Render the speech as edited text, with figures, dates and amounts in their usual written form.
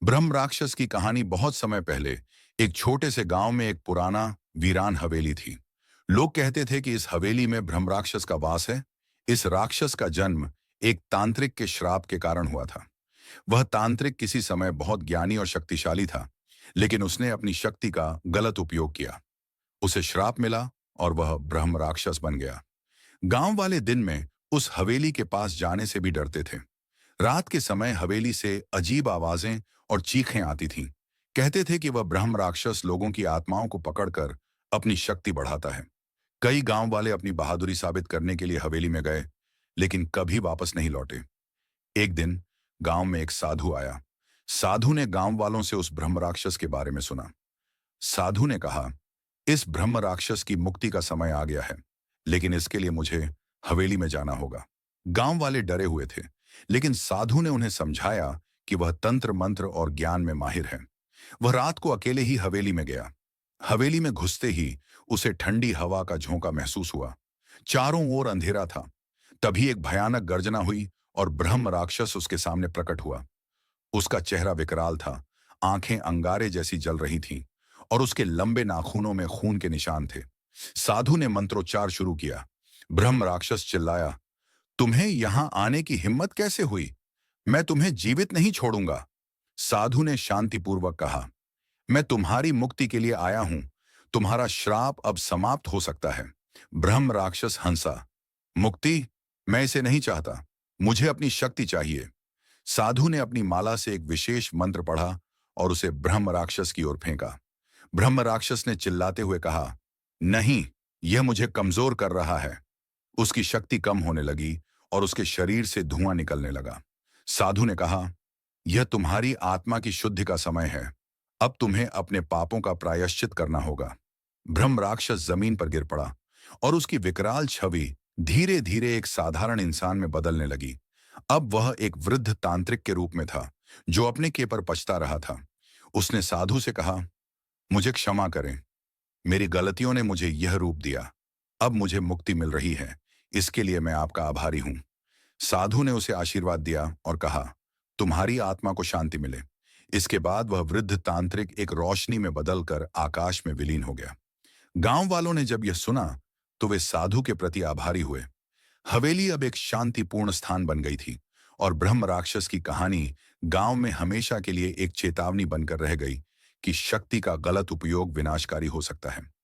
ब्रह्म राक्षस की कहानी बहुत समय पहले एक छोटे से गांव में एक पुराना वीरान हवेली थी। लोग कहते थे कि इस हवेली में ब्रह्म राक्षस का वास है। इस राक्षस का जन्म एक तांत्रिक के श्राप के कारण हुआ था। वह तांत्रिक किसी समय बहुत ज्ञानी और शक्तिशाली था, लेकिन उसने अपनी शक्ति का गलत उपयोग किया। उसे श्राप मिला और वह ब्रह्म राक्षस बन गया। गांव वाले दिन में उस हवेली के पास जाने से भी डरते थे। रात के समय हवेली से अजीब आवाजें और चीखें आती थीं। कहते थे कि वह ब्रह्म राक्षस लोगों की आत्माओं को पकड़कर अपनी शक्ति बढ़ाता है। कई गांव वाले अपनी बहादुरी साबित करने के लिए हवेली में गए, लेकिन कभी वापस नहीं लौटे। एक दिन गांव में एक साधु आया। साधु ने गांव वालों से उस ब्रह्म राक्षस के बारे में सुना। साधु ने कहा, इस ब्रह्म राक्षस की मुक्ति का समय आ गया है, लेकिन इसके लिए मुझे हवेली में जाना होगा। गांव वाले डरे हुए थे, लेकिन साधु ने उन्हें समझाया कि वह तंत्र मंत्र और ज्ञान में माहिर है। वह रात को अकेले ही हवेली में गया। हवेली में घुसते ही उसे ठंडी हवा का झोंका महसूस हुआ। चारों ओर अंधेरा था। तभी एक भयानक गर्जना हुई और ब्रह्म राक्षस उसके सामने प्रकट हुआ। उसका चेहरा विकराल था, आंखें अंगारे जैसी जल रही थीं और उसके लंबे नाखूनों में खून के निशान थे। साधु ने मंत्रोच्चार शुरू किया। ब्रह्म राक्षस चिल्लाया, तुम्हें यहां आने की हिम्मत कैसे हुई? मैं तुम्हें जीवित नहीं छोड़ूंगा। साधु ने शांतिपूर्वक कहा, मैं तुम्हारी मुक्ति के लिए आया हूं। तुम्हारा श्राप अब समाप्त हो सकता है। ब्रह्म राक्षस हंसा, मुक्ति? मैं इसे नहीं चाहता। मुझे अपनी शक्ति चाहिए। साधु ने अपनी माला से एक विशेष मंत्र पढ़ा और उसे ब्रह्म राक्षस की ओर फेंका। ब्रह्म राक्षस ने चिल्लाते हुए कहा, नहीं, यह मुझे कमजोर कर रहा है। उसकी शक्ति कम होने लगी और उसके शरीर से धुआं निकलने लगा। साधु ने कहा, यह तुम्हारी आत्मा की शुद्धि का समय है। अब तुम्हें अपने पापों का प्रायश्चित करना होगा। ब्रह्म राक्षस जमीन पर गिर पड़ा और उसकी विकराल छवि धीरे धीरे एक साधारण इंसान में बदलने लगी। अब वह एक वृद्ध तांत्रिक के रूप में था, जो अपने के पर पछता रहा था। उसने साधु से कहा, मुझे क्षमा करें। मेरी गलतियों ने मुझे यह रूप दिया। अब मुझे मुक्ति मिल रही है। इसके लिए मैं आपका आभारी हूं। साधु ने उसे आशीर्वाद दिया और कहा, तुम्हारी आत्मा को शांति मिले। इसके बाद वह वृद्ध तांत्रिक एक रोशनी में बदलकर आकाश में विलीन हो गया। गांव वालों ने जब यह सुना तो वे साधु के प्रति आभारी हुए। हवेली अब एक शांतिपूर्ण स्थान बन गई थी और ब्रह्म राक्षस की कहानी गांव में हमेशा के लिए एक चेतावनी बनकर रह गई कि शक्ति का गलत उपयोग विनाशकारी हो सकता है।